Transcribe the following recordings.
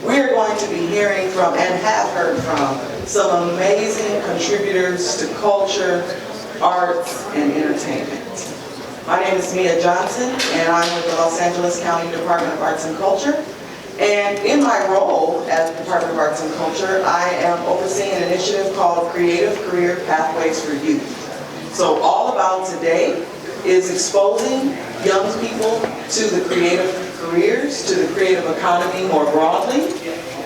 we are going to be hearing from and have heard from some amazing contributors to culture, arts, and entertainment. My name is Mia Johnson, and I'm with the Los Angeles County Department of Arts and Culture. And in my role as the Department of Arts and Culture, I am overseeing an initiative called Creative Career Pathways for Youth. So all about today is exposing young people to the creative careers, to the creative economy more broadly.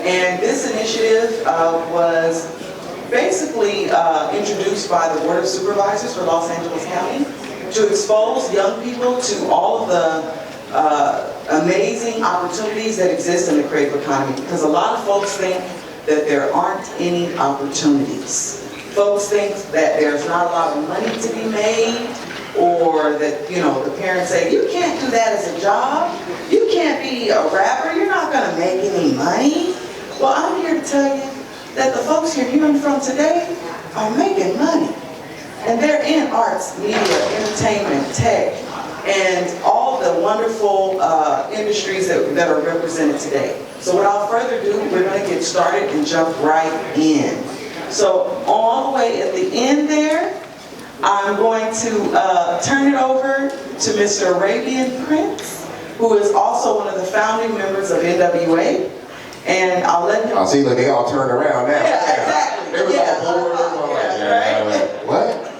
And this initiative was basically introduced by the Board of Supervisors for Los Angeles County to expose young people to all of the amazing opportunities that exist in the creative economy. Because a lot of folks think that there aren't any opportunities. Folks think that there's not a lot of money to be made, or that, you know, the parents say, you can't do that as a job. You can't be a rapper. You're not going to make any money. Well, I'm here to tell you that the folks you're hearing from today are making money. And they're in arts, media, entertainment, tech, and all the wonderful industries that are represented today. So without further ado, we're going to get started and jump right in. So all the way at the end there, I'm going to turn it over to Mr. Arabian Prince, who is also one of the founding members of NWA. And I'll let him... I see, look, they all turned around now. Yeah, exactly. They was all bored. Right? What?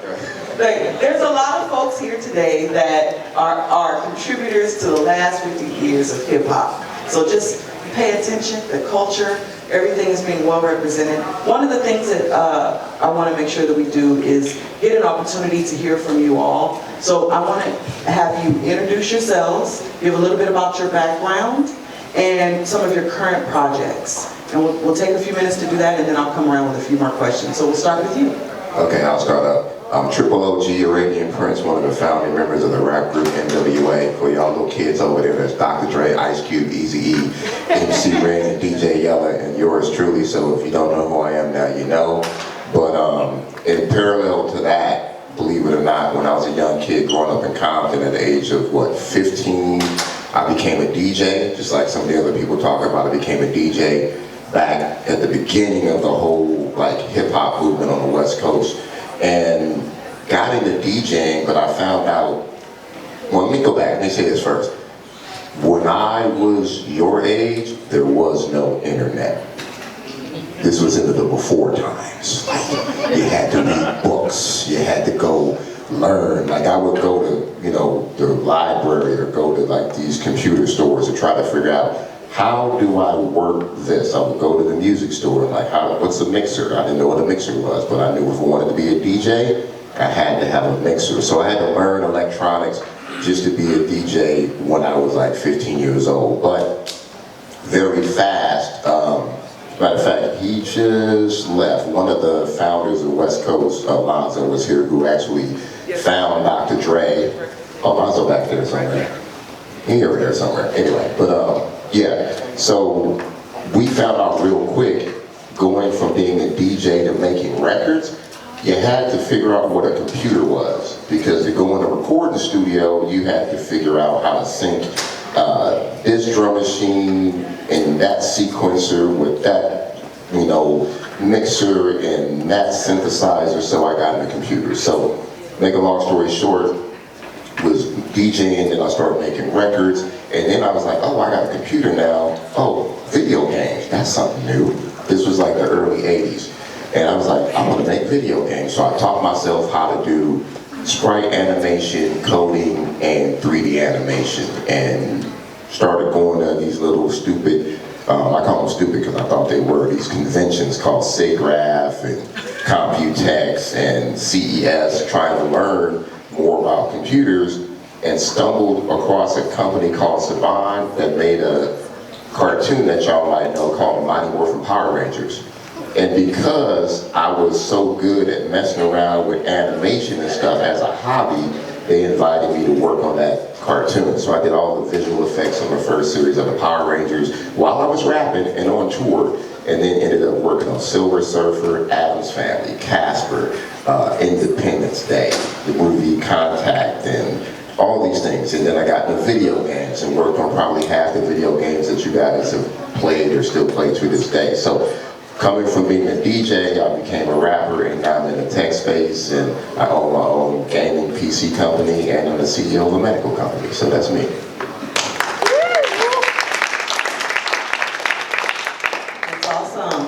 There's a lot of folks here today that are contributors to the last 50 years of hip hop. So just pay attention, the culture, everything is being well represented. One of the things that I want to make sure that we do is get an opportunity to hear from you all. So I want to have you introduce yourselves, give a little bit about your background, and some of your current projects. And we'll take a few minutes to do that, and then I'll come around with a few more questions. So we'll start with you. Okay, I'll start up. I'm Triple OG, Arabian Prince, one of the founding members of the rap group NWA. For y'all little kids over there, that's Dr. Dre, Ice Cube, Eazy-E, MC Ren, and DJ Yella, and yours truly. So if you don't know who I am now, you know. But in parallel to that, believe it or not, when I was a young kid growing up in Compton at the age of, 15, I became a DJ, just like some of the other people talking about. I became a DJ back at the beginning of the whole hip-hop movement on the West Coast. And got into DJing, but I found out, well, let me go back, let me say this first. When I was your age, there was no internet. This was into the before times. You had to read books, you had to go learn. I would go to, the library or go to these computer stores to try to figure out, how do I work this? I would go to the music store, what's a mixer? I didn't know what a mixer was, but I knew if I wanted to be a DJ, I had to have a mixer. So I had to learn electronics just to be a DJ when I was 15 years old. But very fast, matter of fact, he just left. One of the founders of West Coast, Lonzo, was here, who actually found Dr. Dre. Oh, Lonzo back there somewhere. He over there somewhere. Anyway, but yeah, so we found out real quick, going from being a DJ to making records, you had to figure out what a computer was. Because to go in a recording studio, you had to figure out how to sync this drum machine and that sequencer with that, mixer and that synthesizer, so I got into computers. So, make a long story short, was DJing, and I started making records, and then I was like, oh, I got a computer now. Oh, video games, that's something new. This was the early 80s. And I was like, I want to make video games. So I taught myself how to do sprite animation, coding, and 3D animation, and started going to these little stupid, I call them stupid because I thought they were, these conventions called SIGGRAPH and Computex and CES, trying to learn more about computers, and stumbled across a company called Saban that made a cartoon that y'all might know called Mighty Morphin Power Rangers. And because I was so good at messing around with animation and stuff as a hobby, they invited me to work on that cartoon. So I did all the visual effects on the first series of the Power Rangers while I was rapping and on tour, and then ended up working on Silver Surfer, Addams Family, Casper, Independence Day, the movie Contact, and all these things. And then I got into video games and worked on probably half the video games that you guys have played or still play to this day. So coming from being a DJ, I became a rapper, and now I'm in the tech space, and I own my own gaming PC company, and I'm the CEO of a medical company. So that's me. That's awesome.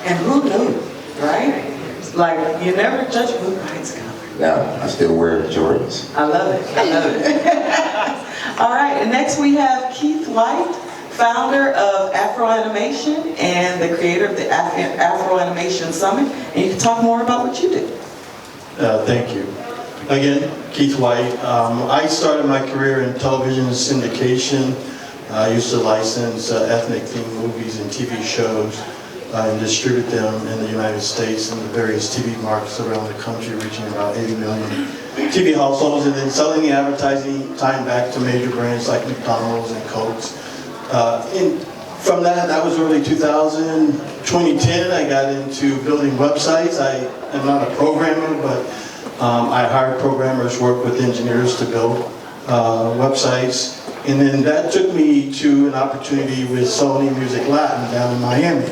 And who knew, right? Like, you never judge a book by its cover. Now, I still wear Jordans. I love it. I love it. All right, and next we have Keith White, founder of Afro Animation and the creator of the Afro Animation Summit. And you can talk more about what you do. Thank you. Again, Keith White. I started my career in television syndication. I used to license ethnic themed movies and TV shows and distribute them in the United States and the various TV markets around the country, reaching about 80 million TV households, and then selling the advertising, tying back to major brands like McDonald's and Coke's. And from that was early 2000. 2010, I got into building websites. I am not a programmer, but I hired programmers, work with engineers to build websites. And then that took me to an opportunity with Sony Music Latin down in Miami.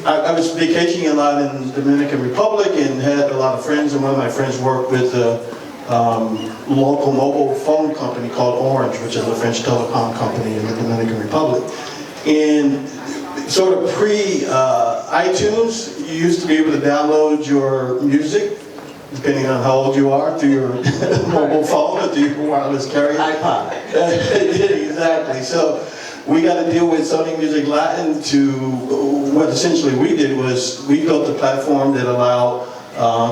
I was vacationing a lot in the Dominican Republic and had a lot of friends, and one of my friends worked with a local mobile phone company called Orange, which is a French telecom company in the Dominican Republic. And sort of pre-iTunes, you used to be able to download your music, depending on how old you are, through your mobile phone or through your wireless carrier. iPod. Exactly. So we got to deal with Sony Music Latin to, what essentially we did was we built a platform that allowed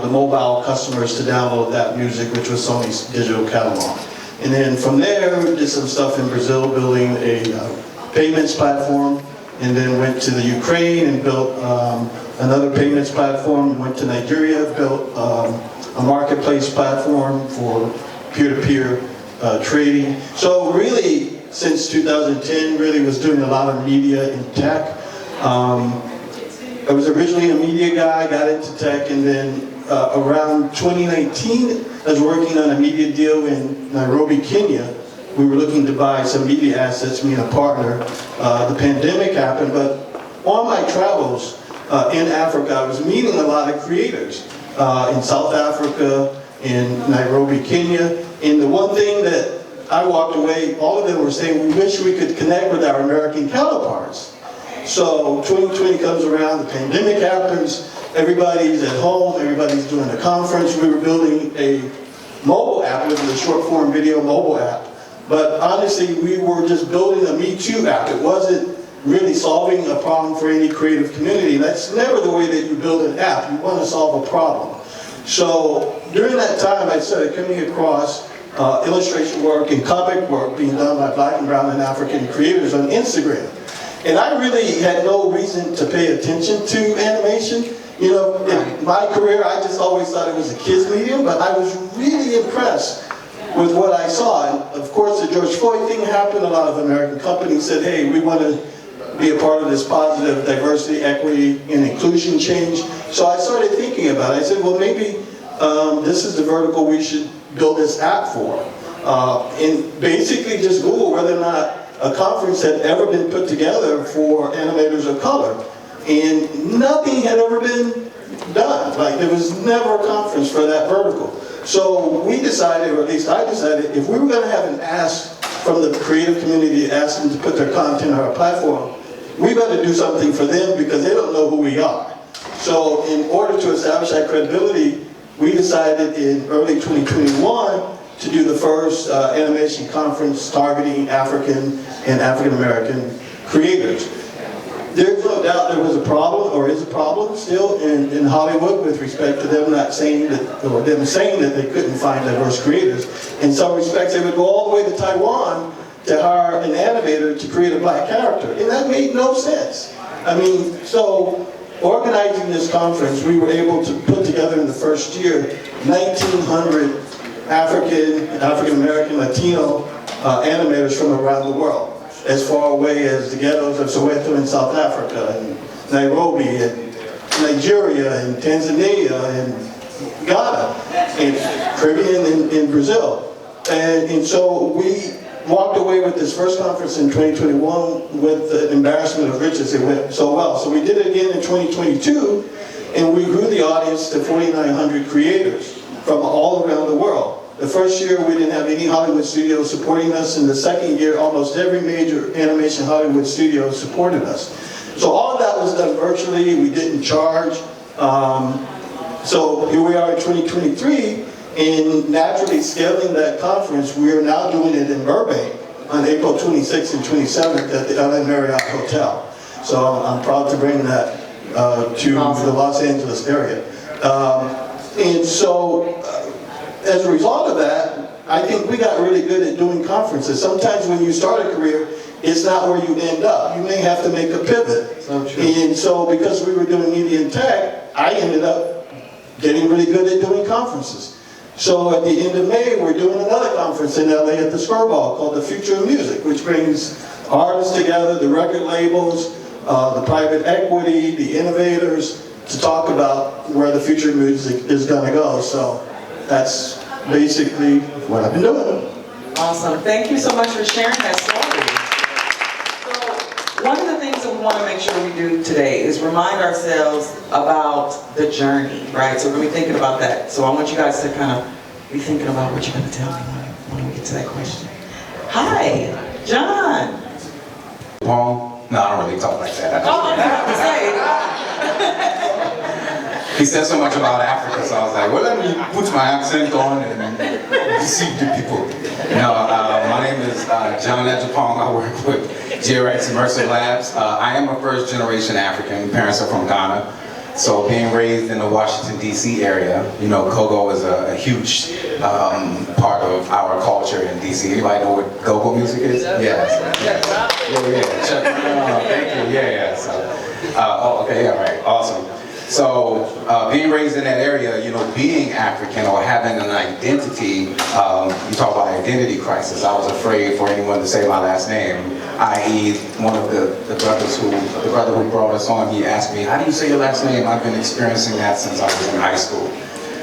the mobile customers to download that music, which was Sony's digital catalog. And then from there, we did some stuff in Brazil, building a payments platform, and then went to the Ukraine and built another payments platform, went to Nigeria, built a marketplace platform for peer-to-peer trading. So really, since 2010, really was doing a lot of media and tech. I was originally a media guy, got into tech, and then around 2019, I was working on a media deal in Nairobi, Kenya. We were looking to buy some media assets, me and a partner. The pandemic happened, but on my travels in Africa, I was meeting a lot of creators in South Africa, in Nairobi, Kenya. And the one thing that I walked away, all of them were saying, we wish we could connect with our American counterparts. So 2020 comes around, the pandemic happens, everybody's at home, everybody's doing a conference. We were building a mobile app, which is a short form video mobile app. But honestly, we were just building a Me Too app. It wasn't really solving a problem for any creative community. That's never the way that you build an app. You want to solve a problem. So during that time, I started coming across illustration work and comic work being done by Black and Brown and African creators on Instagram. And I really had no reason to pay attention to animation. You know, in my career, I just always thought it was a kid's medium, but I was really impressed with what I saw. And of course, the George Floyd thing happened. A lot of American companies said, hey, we want to be a part of this positive diversity, equity, and inclusion change. So I started thinking about it. I said, well, maybe this is the vertical we should build this app for. And basically just Google whether or not a conference had ever been put together for animators of color. And nothing had ever been done. Like, there was never a conference for that vertical. So we decided, or at least I decided, if we were going to have an ask from the creative community to ask them to put their content on our platform, we better do something for them because they don't know who we are. So in order to establish that credibility, we decided in early 2021 to do the first animation conference targeting African and African American creators. There's no doubt there was a problem, or is a problem still in Hollywood with respect to them not saying that, or them saying that they couldn't find diverse creators. In some respects, they would go all the way to Taiwan to hire an animator to create a black character, and that made no sense. I mean, so organizing this conference, we were able to put together in the first year 1,900 African American, Latino animators from around the world, as far away as the ghettos of Soweto in South Africa, and Nairobi, and Nigeria, and Tanzania, and Ghana, and Caribbean and Brazil. And so we walked away with this first conference in 2021 with the embarrassment of riches. It went so well. So we did it again in 2022, and we grew the audience to 4,900 creators from all around the world. The first year we didn't have any Hollywood studios supporting us, and the second year almost every major animation Hollywood studio supported us. So all of that was done virtually. We didn't charge. So here we are in 2023, and naturally scaling that conference, we are now doing it in Burbank on April 26th and 27th at the LA Marriott Hotel. So I'm proud to bring that to the Los Angeles area. And so as a result of that, I think we got really good at doing conferences. Sometimes when you start a career, it's not where you end up. You may have to make a pivot. And so because we were doing media and tech, I ended up getting really good at doing conferences. So at the end of May, we're doing another conference in LA at the Skirball called The Future of Music, which brings artists together, the record labels, the private equity, the innovators, to talk about where the future of music is going to go. So that's basically what I've been doing. Awesome. Thank you so much for sharing that story. So one of the things that we want to make sure we do today is remind ourselves about the journey, right? So we're going to be thinking about that. So I want you guys to kind of be thinking about what you're going to tell me when we get to that question. Hi, John. Paul? No, I don't really talk like that. He said so much about Africa, so I was like, well, let me put my accent on and deceive the people. No, my name is John Ejapong. I work with GRX Immersive Labs. I am a first generation African. My parents are from Ghana. So being raised in the Washington, D.C. area, you know, go-go is a huge part of our culture in D.C. Anybody know what go-go music is? Yes. Yeah. Check it out. Thank you. Yeah. So, oh, okay. Yeah. Right. Awesome. So being raised in that area, you know, being African or having an identity, you talk about identity crisis. I was afraid for anyone to say my last name, i.e. one of the brother who brought us on, he asked me, how do you say your last name? I've been experiencing that since I was in high school.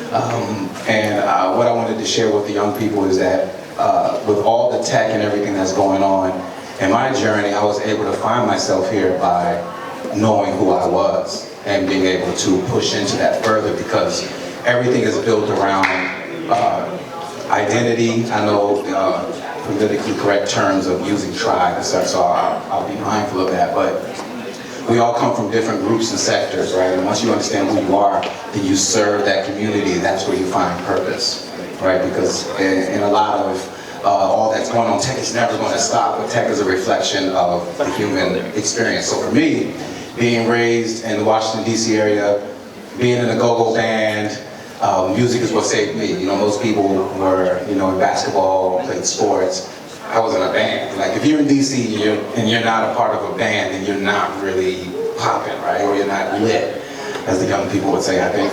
What I wanted to share with the young people is that with all the tech and everything that's going on, in my journey, I was able to find myself here by knowing who I was and being able to push into that further, because everything is built around identity. I know politically correct terms of using tribe and stuff, so I'll be mindful of that, but we all come from different groups and sectors, right? And once you understand who you are, then you serve that community, that's where you find purpose, right? Because in a lot of all that's going on, tech is never going to stop, but tech is a reflection of the human experience. So for me, being raised in the Washington, D.C. area, being in a go-go band, music is what saved me. You know, most people were, you know, in basketball, played sports. I was in a band. Like, if you're in D.C. and you're not a part of a band, then you're not really popping, right? Or you're not lit, as the young people would say, I think.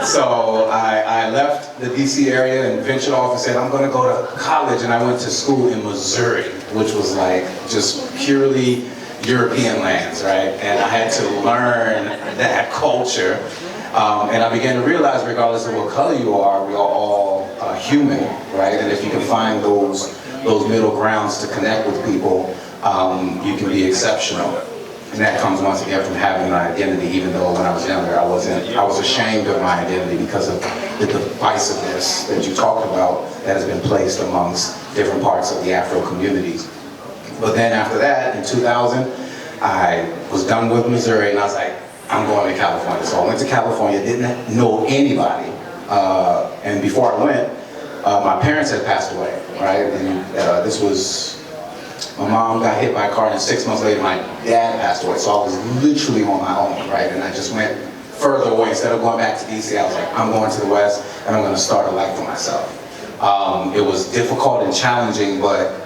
So I left the D.C. area and ventured off and said, I'm going to go to college. And I went to school in Missouri, which was like just purely European lands, right? And I had to learn that culture. And I began to realize, regardless of what color you are, we are all human, right? And if you can find those middle grounds to connect with people, you can be exceptional. And that comes once again from having an identity, even though when I was younger, I was ashamed of my identity because of the divisiveness that you talked about that has been placed amongst different parts of the Afro communities. But then after that, in 2000, I was done with Missouri, and I was like, I'm going to California. So I went to California, didn't know anybody. And before I went, my parents had passed away, right? And this was, my mom got hit by a car, and 6 months later, my dad passed away. So I was literally on my own, right? And I just went further away. Instead of going back to DC, I was like, I'm going to the West, and I'm going to start a life for myself. It was difficult and challenging, but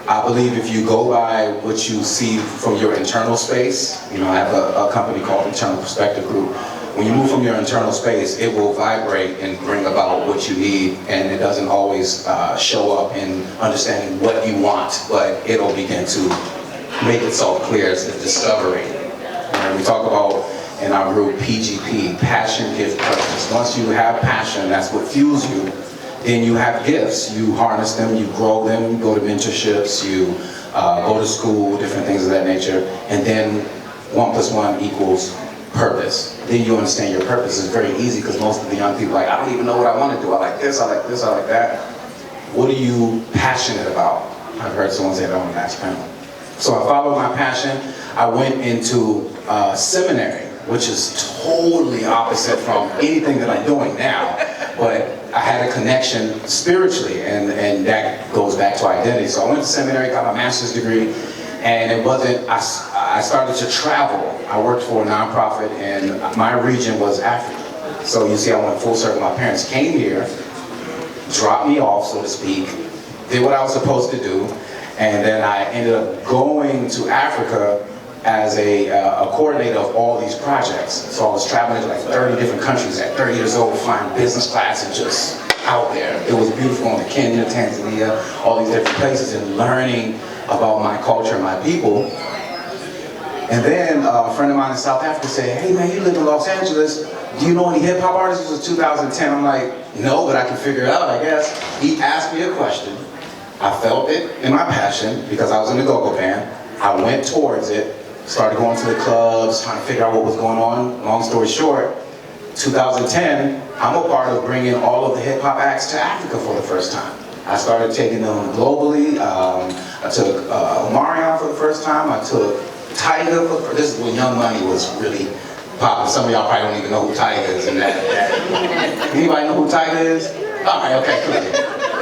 I believe if you go by what you see from your internal space, you know, I have a company called Internal Perspective Group. When you move from your internal space, it will vibrate and bring about what you need, and it doesn't always show up in understanding what you want, but it'll begin to make itself clear as a discovery. And we talk about in our group, PGP, Passion, Gift, Purpose. Once you have passion, that's what fuels you, then you have gifts. You harness them, you grow them, you go to mentorships, you go to school, different things of that nature, and then 1 + 1 equals purpose. Then you understand your purpose. It's very easy because most of the young people are like, I don't even know what I want to do. I like this, I like this, I like that. What are you passionate about? I've heard someone say that on the last panel. So I followed my passion. I went into seminary, which is totally opposite from anything that I'm doing now. But I had a connection spiritually, and that goes back to identity. So I went to seminary, got my master's degree, and it wasn't, I started to travel. I worked for a nonprofit, and my region was Africa. So you see, I went full circle. My parents came here, dropped me off, so to speak, did what I was supposed to do, and then I ended up going to Africa as a coordinator of all these projects. So I was traveling to like 30 different countries at 30 years old, flying business class and just out there. It was beautiful in Kenya, Tanzania, all these different places, and learning about my culture and my people. And then a friend of mine in South Africa said, hey man, you live in Los Angeles, do you know any hip hop artists? It was 2010. I'm like, no, but I can figure it out, I guess. He asked me a question. I felt it in my passion because I was in the go-go band. I went towards it, started going to the clubs, trying to figure out what was going on. Long story short, 2010, I'm a part of bringing all of the hip hop acts to Africa for the first time. I started taking them globally. I took Omarion for the first time. I took Tyga. This is when Young Money was really popular. Some of y'all probably don't even know who Tyga is. And that. Anybody know who Tyga is? All right, okay, cool.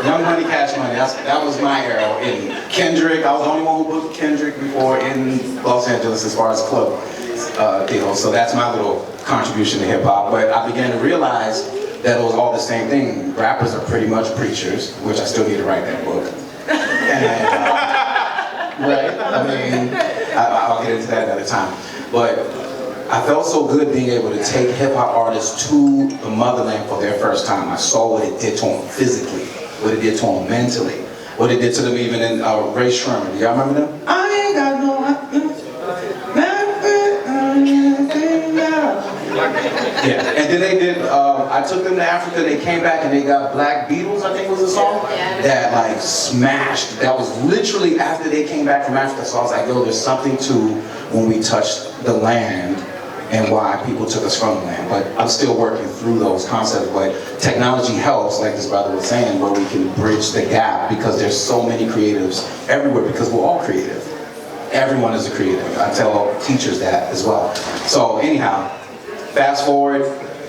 Young Money, Cash Money. That was my era. In Kendrick, I was the only one who booked Kendrick before in Los Angeles as far as club deals. So that's my little contribution to hip hop. But I began to realize that it was all the same thing. Rappers are pretty much preachers, which I still need to write that book. And, right? I mean, I'll get into that another time. But I felt so good being able to take hip-hop artists to the motherland for their first time. I saw what it did to them physically, what it did to them mentally, what it did to them even in Ray Sherman. Do y'all remember them? I ain't got no yeah, and then they did, I took them to Africa, they came back and they got Black Beatles, I think was the song, that like smashed. That was literally after they came back from Africa, so I was like, yo, there's something to when we touched the land and why people took us from the land. But I'm still working through those concepts, but technology helps, like this brother was saying, where we can bridge the gap because there's so many creatives everywhere because we're all creative. Everyone is a creative. I tell teachers that as well. So anyhow, fast forward,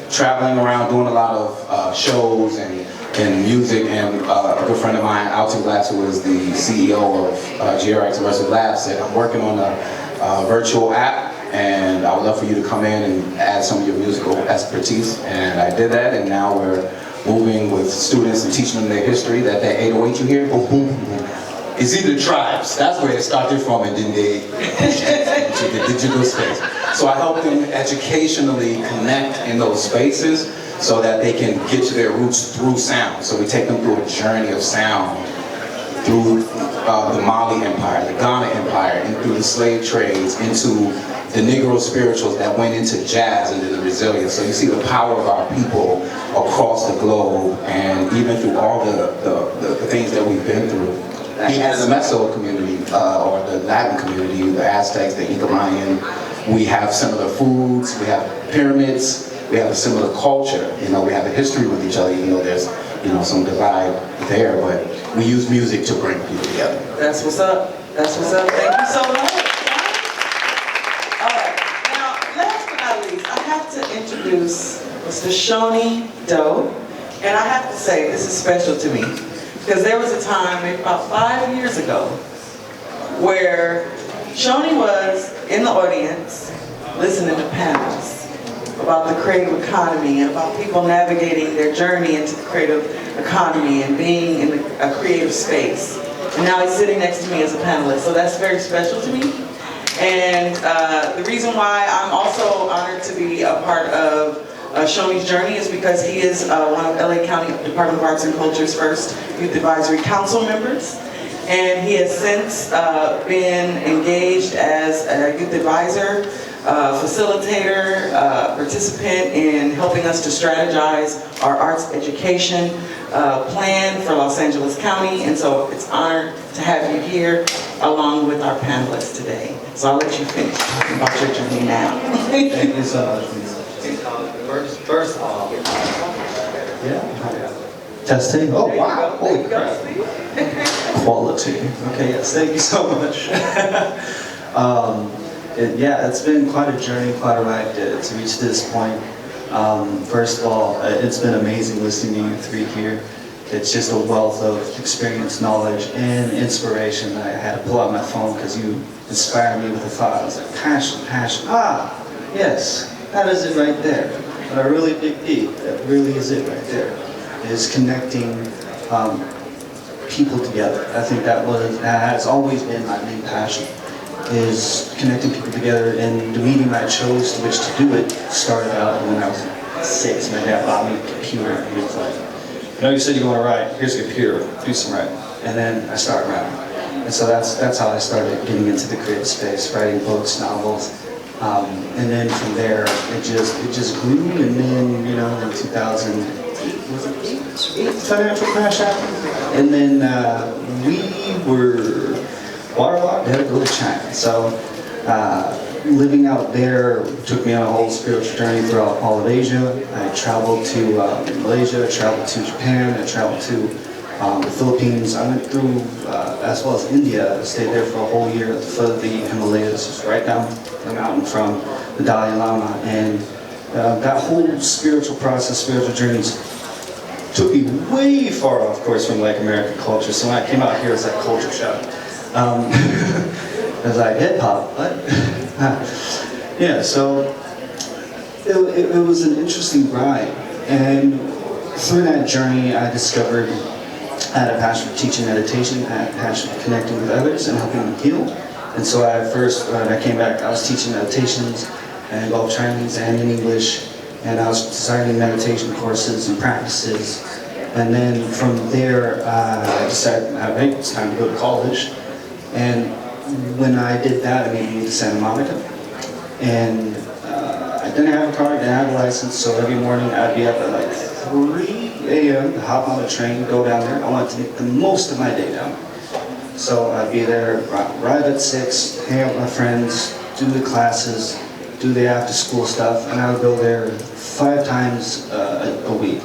traveling around, doing a lot of shows and music, and a good friend of mine, Alton Glass, who is the CEO of GRX Immersive Labs, said, I'm working on a virtual app, and I would love for you to come in and add some of your musical expertise. And I did that, and now we're moving with students and teaching them their history, that 808 you hear, boom, boom, boom. It's either tribes, that's where it started from, and then they pushed it into the digital space. So I help them educationally connect in those spaces so that they can get to their roots through sound. So we take them through a journey of sound, through the Mali Empire, the Ghana Empire, and through the slave trades, into the Negro spirituals that went into jazz and then the resilience. So you see the power of our people across the globe, and even through all the things that we've been through. Even in the Meso community, or the Latin community, the Aztecs, the Inca Mayan, we have similar foods, we have pyramids, we have a similar culture. You know, we have a history with each other, even though there's, you know, some divide there, but we use music to bring people together. That's what's up. That's what's up. Thank you so much. All right. Now, last but not least, I have to introduce Mr. Shoni Doe, and I have to say this is special to me. Because there was a time, maybe about 5 years ago, where Shoni was in the audience listening to panels about the creative economy and about people navigating their journey into the creative economy and being in a creative space. And now he's sitting next to me as a panelist, so that's very special to me. And the reason why I'm also honored to be a part of Shoni's journey is because he is one of LA County Department of Arts and Culture's first Youth Advisory Council members. And he has since been engaged as a youth advisor facilitator, participant in helping us to strategize our arts education plan for Los Angeles County. And so it's an honor to have you here along with our panelists today. So I'll let you finish talking about your journey now. Thank you so much. First of all, Yeah. Testing. Oh, wow. Holy crap. Quality. Okay, yes. Thank you so much. Yeah, it's been quite a journey, quite a ride to reach this point. First of all, it's been amazing listening to you three here. It's just a wealth of experience, knowledge, and inspiration that I had to pull out my phone because you inspired me with a thought. I was like, passion, passion. Ah, yes, that is it right there. But I really dig deep. That really is it right there. Is connecting people together. I think that has always been my main passion. Is connecting people together, and the medium I chose to which to do it started out when I was 6. My dad bought me a computer, and he was like, "I know you said you want to write. Here's a computer. Do some writing." And then I started writing, and so that's how I started getting into the creative space, writing books, novels, and then from there it just grew. And then in 2008, was it 8? Financial crash happened, and then we were waterlogged, had to go to China. So living out there took me on a whole spiritual journey throughout all of Asia. I traveled to Malaysia, I traveled to Japan, I traveled to the Philippines. I went through, as well as India. I stayed there for a whole year at the foot of the Himalayas, just right down the mountain from the Dalai Lama. And that whole spiritual process, spiritual journeys, took me way far off course from like American culture. So when I came out here, it was like culture shock. I was like, hip hop, what? Yeah, so it was an interesting ride. And through that journey, I discovered I had a passion for teaching meditation, I had a passion for connecting with others and helping them heal. And so when I came back, I was teaching meditations in both Chinese and in English. And I was designing meditation courses and practices. And then from there, I decided, hey, it's time to go to college. And when I did that, I made me to Santa Monica. And I didn't have a car, I didn't have a license, so every morning I'd be up at like 3 a.m. to hop on the train, go down there. I wanted to make the most of my day down there. So I'd be there, arrive at 6, hang out with my friends, do the classes, do the after school stuff, and I would go there 5 times a week.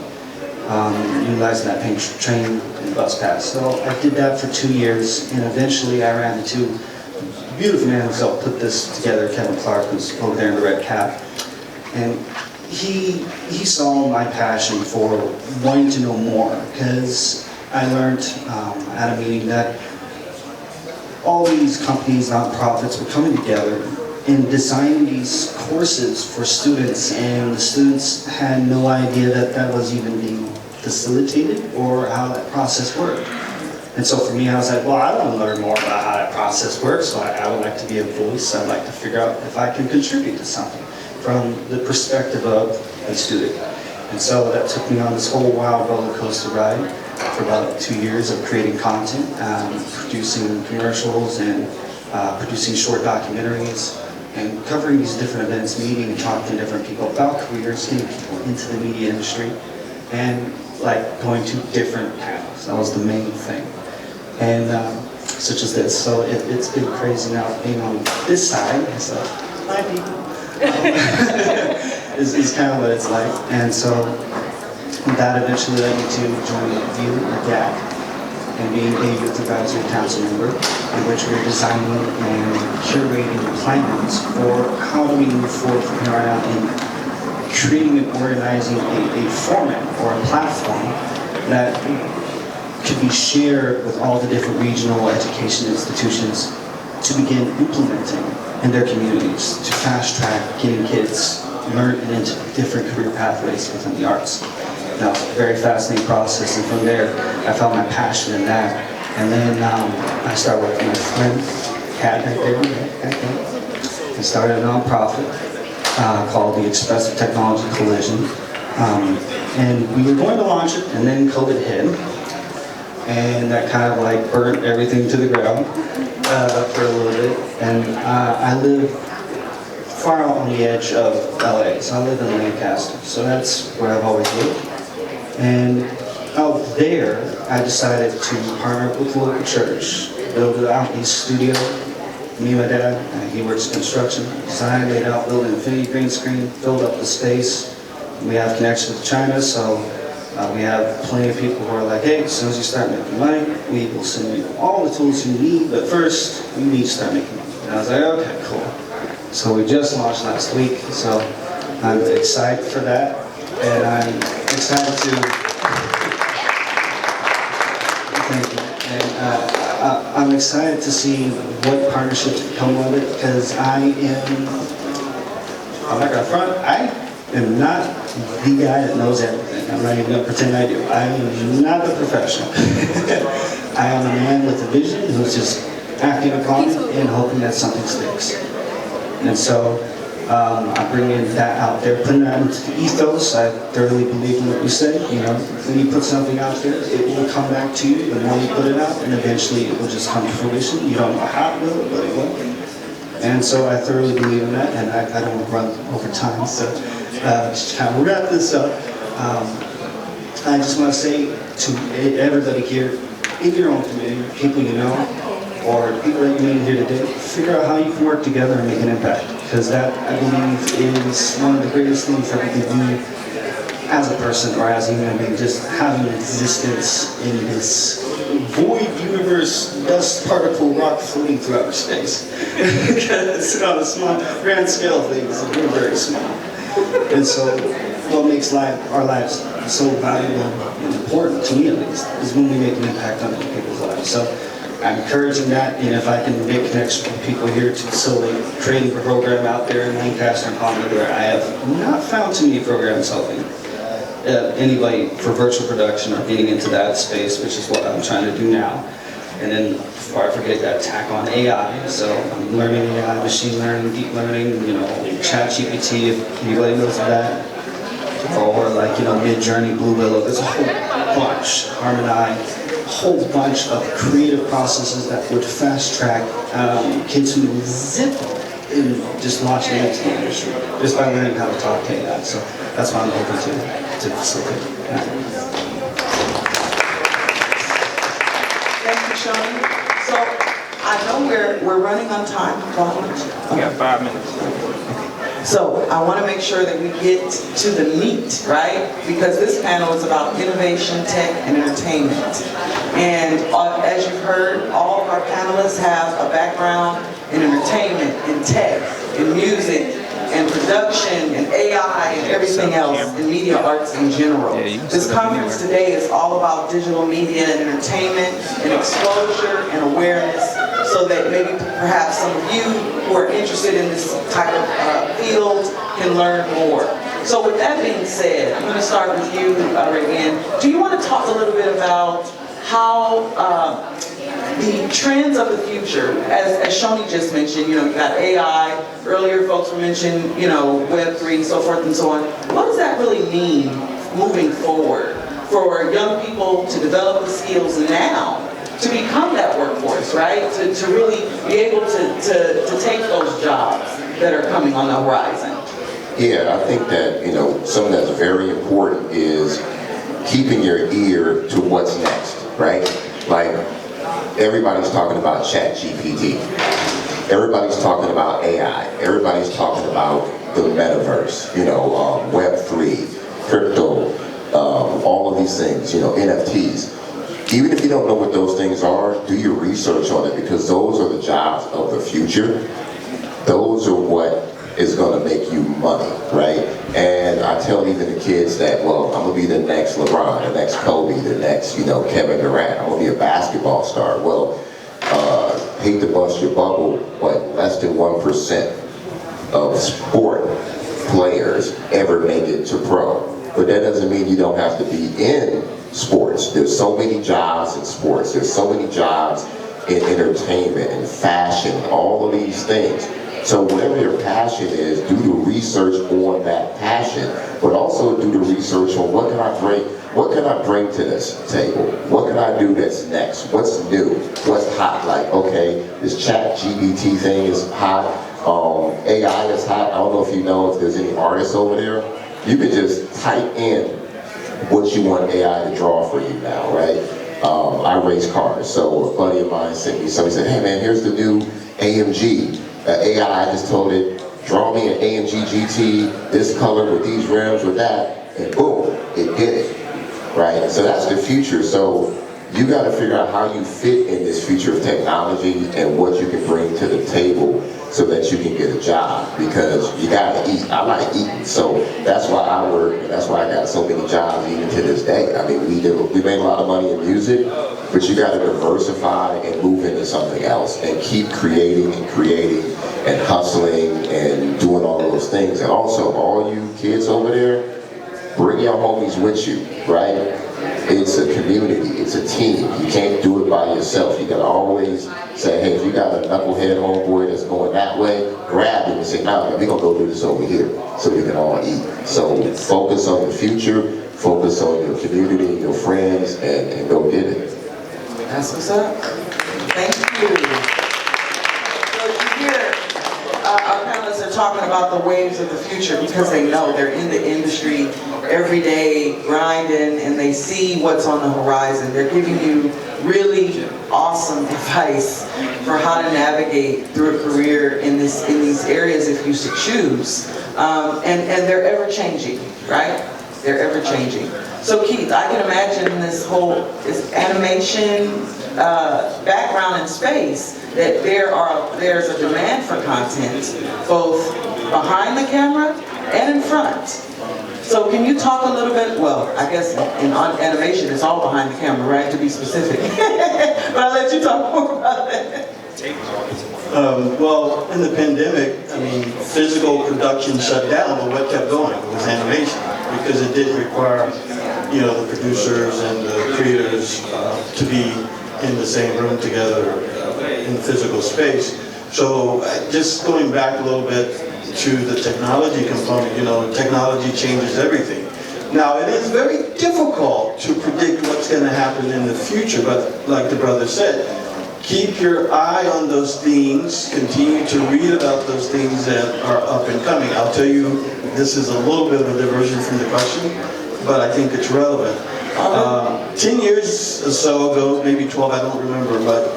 Utilizing that train and bus pass. So I did that for 2 years, and eventually I ran into a beautiful man who's helped put this together, Kevin Clark, who's over there in the red cap. And he saw my passion for wanting to know more, because I learned at a meeting that all these companies, nonprofits, were coming together and designing these courses for students, and the students had no idea that that was even being facilitated or how that process worked. And so for me, I was like, well, I want to learn more about how that process works, so I would like to be a voice. I'd like to figure out if I can contribute to something from the perspective of a student. And so that took me on this whole wild roller coaster ride for about 2 years of creating content, producing commercials and producing short documentaries, and covering these different events, meeting and talking to different people about careers, getting people into the media industry, and like going to different panels. That was the main thing. And such as this. So it's been crazy now being on this side. So, hi people. is kind of what it's like. And so that eventually led me to join VIEW, or GAC, and being a Youth Advisory Council member, in which we're designing and curating plans for how do we move forward from here on out in creating and organizing a format or a platform that could be shared with all the different regional education institutions to begin implementing in their communities to fast track getting kids learn into different career pathways within the arts. Now, it's a very fascinating process, and from there, I found my passion in that. And then I started working with a friend, Kat, right there, and started a nonprofit called the Expressive Technology Collision. And we were going to launch it, and then COVID hit, and that kind of like burnt everything to the ground for a little bit. And I live far out on the edge of LA. So I live in Lancaster. So that's where I've always lived. And out there, I decided to partner with the local church, build an Outlease studio. Me and my dad, he works construction, design, laid out, built an infinity green screen, filled up the space. We have connections with China, so we have plenty of people who are like, hey, as soon as you start making money, we will send you all the tools you need, but first, you need to start making money. And I was like, okay, cool. So we just launched last week, so I'm excited for that, and I'm excited to, thank you. And, I'm excited to see what partnerships come with it, because I'm not gonna front, I am not the guy that knows everything. I'm not even gonna pretend I do. I am not the professional. I am a man with a vision who's just acting upon it and hoping that something sticks. And so I bring in that out there, putting that into the ethos. I thoroughly believe in what you say. You know, when you put something out there, it will come back to you the more you put it out, and eventually it will just come to fruition. You don't know how it will, but it will. And so I thoroughly believe in that, and I don't want to run over time, so just kind of wrap this up. I just want to say to everybody here, in your own community, people you know, or people that you meet here today, figure out how you can work together and make an impact. Because that, I believe, is one of the greatest things that we can do as a person or as a human being, just having an existence in this void universe, dust particle rock floating through outer space. Because on a small, grand scale of things, we're very small. And so what makes our lives so valuable and important, to me at least, is when we make an impact on other people's lives. So I'm encouraging that, and if I can make connections with people here to facilitate creating a program out there in Lancaster and Palm where I have not found too many programs helping anybody for virtual production or getting into that space, which is what I'm trying to do now. And then before I forget that, tack on AI. So I'm learning AI, machine learning, deep learning, you know, ChatGPT, if anybody knows of that. Or like, you know, Midjourney, Blue Willow, there's a whole bunch, Harmony, a whole bunch of creative processes that would fast track kids who zip in just launching into the industry, just by learning how to talk to AI. So that's what I'm hoping to facilitate. Thank you, Shoni. So I know we're running on time. We got 5 minutes. So I want to make sure that we get to the meat, right? Because this panel is about innovation, tech, and entertainment. And as you've heard, all of our panelists have a background in entertainment, in tech, in music, and production, and AI, and everything else, in media arts in general. This conference today is all about digital media and entertainment, and exposure and awareness, so that maybe perhaps some of you who are interested in this type of field can learn more. So with that being said, I'm going to start with you, Reagan. Do you want to talk a little bit about how the trends of the future, as Shoni just mentioned, you know, you got AI, earlier folks were mentioning, you know, Web3, so forth and so on. What does that really mean moving forward for young people to develop the skills now to become that workforce, right? To really be able to take those jobs that are coming on the horizon? Yeah, I think that, you know, something that's very important is keeping your ear to what's next, right? Like, everybody's talking about ChatGPT. Everybody's talking about AI. Everybody's talking about the metaverse, you know, Web3, crypto, all of these things, you know, NFTs. Even if you don't know what those things are, do your research on it, because those are the jobs of the future. Those are what is going to make you money, right? And I tell even the kids that, well, I'm going to be the next LeBron, the next Kobe, the next, you know, Kevin Durant. I'm going to be a basketball star. Well, hate to bust your bubble, but less than 1% of sport players ever make it to pro. But that doesn't mean you don't have to be in sports. There's so many jobs in sports. There's so many jobs in entertainment and fashion, all of these things. So whatever your passion is, do the research on that passion, but also do the research on what can I bring to this table? What can I do that's next? What's new? What's hot? Like, okay, this ChatGPT thing is hot. AI is hot. I don't know if you know if there's any artists over there. You can just type in what you want AI to draw for you now, right? I race cars, so a buddy of mine sent me something. He said, hey man, here's the new AMG. AI, I just told it, draw me an AMG GT, this color with these rims with that, and boom, it did it, right? So that's the future. So you got to figure out how you fit in this future of technology and what you can bring to the table so that you can get a job, because you gotta eat. I like eating, so that's why I work, and that's why I got so many jobs even to this day. I mean, we make a lot of money in music, but you gotta diversify and move into something else and keep creating and hustling and doing all those things. And also, all you kids over there, bring your homies with you, right? It's a community, it's a team. You can't do it by yourself. You gotta always say, hey, if you got a knucklehead homeboy that's going that way, grab him and say, no, we're gonna go do this over here so we can all eat. So focus on the future, focus on your community, your friends, and go get it. That's what's up. Thank you. So you hear our panelists are talking about the waves of the future because they know they're in the industry every day grinding and they see what's on the horizon. They're giving you really awesome advice for how to navigate through a career in these areas if you should choose. And they're ever changing, right? They're ever changing. So Keith, I can imagine this animation background in space, that there's a demand for content both behind the camera and in front. So can you talk a little bit, well, I guess in animation it's all behind the camera, right, to be specific. But I'll let you talk more about that. Well, in the pandemic, I mean, physical production shut down, but what kept going was animation, because it didn't require, the producers and the creators to be in the same room together in physical space. So just going back a little bit to the technology component, technology changes everything. Now, it is very difficult to predict what's going to happen in the future, but like the brother said, keep your eye on those things, continue to read about those things that are up and coming. I'll tell you, this is a little bit of a diversion from the question, but I think it's relevant. 10 years or so ago, maybe 12, I don't remember, but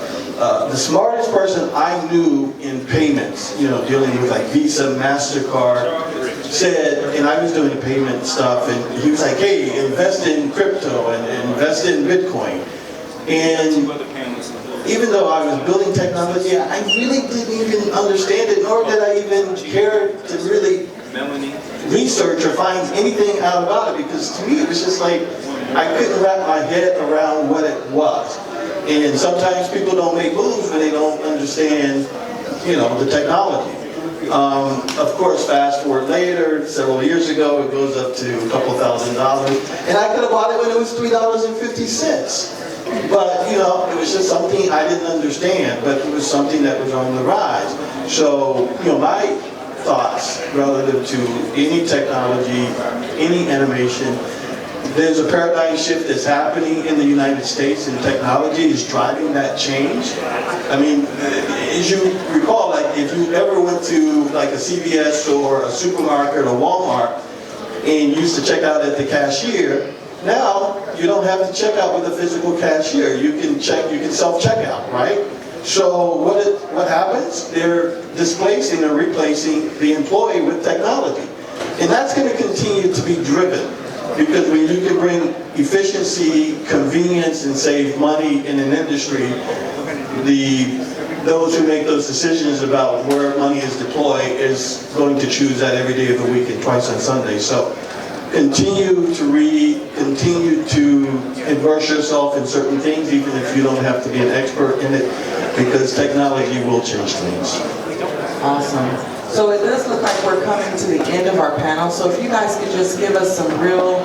the smartest person I knew in payments, dealing with like Visa, MasterCard, said, and I was doing the payment stuff, and he was like, hey, invest in crypto and invest in Bitcoin. And even though I was building technology, I really didn't even understand it, nor did I even care to really research or find anything out about it, because to me it was just like, I couldn't wrap my head around what it was. And sometimes people don't make moves when they don't understand, the technology. Of course, fast forward later, several years ago, it goes up to a couple $1,000. And I could have bought it when it was $3.50. But, it was just something I didn't understand, but it was something that was on the rise. So, my thoughts relative to any technology, any animation, there's a paradigm shift that's happening in the United States, and technology is driving that change. I mean, as you recall, like if you ever went to like a CVS or a supermarket or Walmart and used to check out at the cashier, now you don't have to check out with a physical cashier. You can self-checkout, right? So what happens? They're displacing or replacing the employee with technology. And that's going to continue to be driven. Because when you can bring efficiency, convenience, and save money in an industry, those who make those decisions about where money is deployed is going to choose that every day of the week and twice on Sunday. So continue to read, continue to immerse yourself in certain things, even if you don't have to be an expert in it, because technology will change things. Awesome. So it does look like we're coming to the end of our panel, so if you guys could just give us some real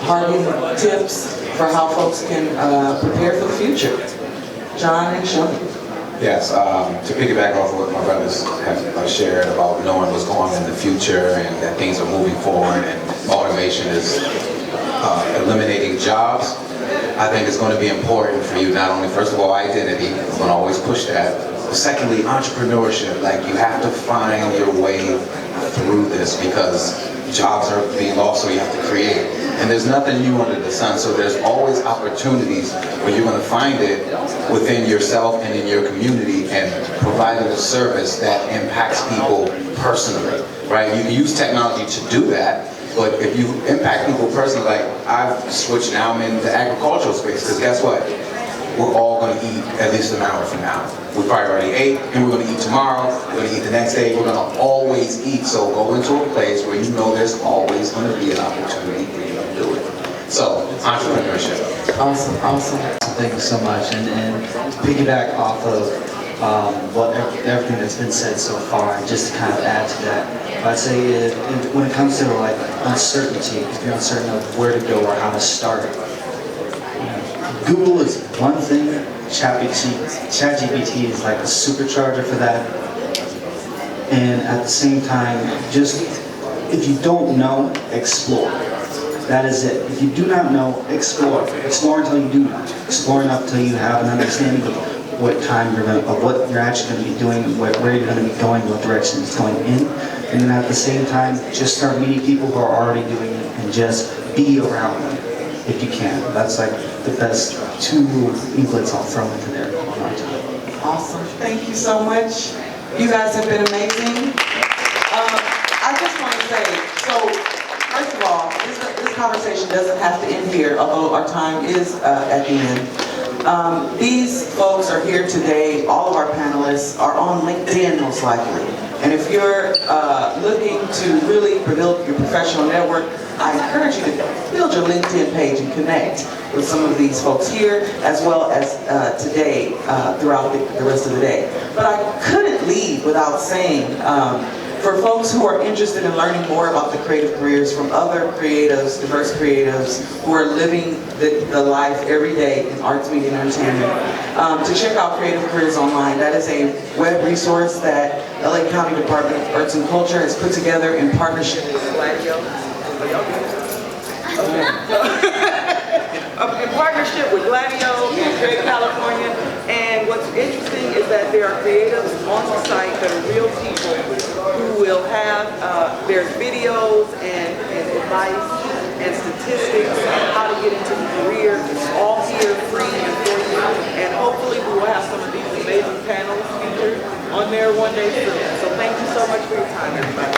hard-hitting tips for how folks can prepare for the future. John and Shelley. Yes, to piggyback off of what my brothers have shared about knowing what's going on in the future and that things are moving forward and automation is eliminating jobs, I think it's going to be important for you not only, first of all, identity, I'm going to always push that, Secondly, entrepreneurship. Like, you have to find your way through this because jobs are being lost, so you have to create. And there's nothing new under the sun, so there's always opportunities where you're going to find it within yourself and in your community and providing a service that impacts people personally, right? You can use technology to do that, but if you impact people personally, like I've switched now, I'm in the agricultural space, because guess what? We're all going to eat at least an hour from now. We probably already ate, and we're going to eat tomorrow, we're going to eat the next day, we're going to always eat. So go into a place where you know there's always going to be an opportunity for you to do it. So, entrepreneurship. Awesome, awesome. Thank you so much. And to piggyback off of everything that's been said so far, and just to kind of add to that, I'd say when it comes to like uncertainty, if you're uncertain of where to go or how to start, Google is one thing, ChatGPT is like a supercharger for that. And at the same time, just if you don't know, explore. That is it. If you do not know, explore. Explore until you do know. Explore enough until you have an understanding of what what you're actually going to be doing, where you're going to be going, what direction it's going in. And then at the same time, just start meeting people who are already doing it and just be around them if you can. That's like the best two inklets I'll throw into there on our time. Awesome. Thank you so much. You guys have been amazing. I just want to say, so first of all, this conversation doesn't have to end here, although our time is at the end. These folks are here today. All of our panelists are on LinkedIn most likely. And if you're looking to really build your professional network, I encourage you to build your LinkedIn page and connect with some of these folks here, as well as today, throughout the rest of the day. But I couldn't leave without saying, for folks who are interested in learning more about the creative careers from other creatives, diverse creatives, who are living the life every day in arts, media, and entertainment, to check out Creative Careers Online. That is a web resource that LA County Department of Arts and Culture has put together in partnership with Gladio. In partnership with Gladio in Great California. And what's interesting is that there are creatives on the site that are real people who will have their videos and advice and statistics on how to get into the career, all here free and for you. And hopefully we will have some of these amazing panels featured on there one day soon. So thank you so much for your time, everybody.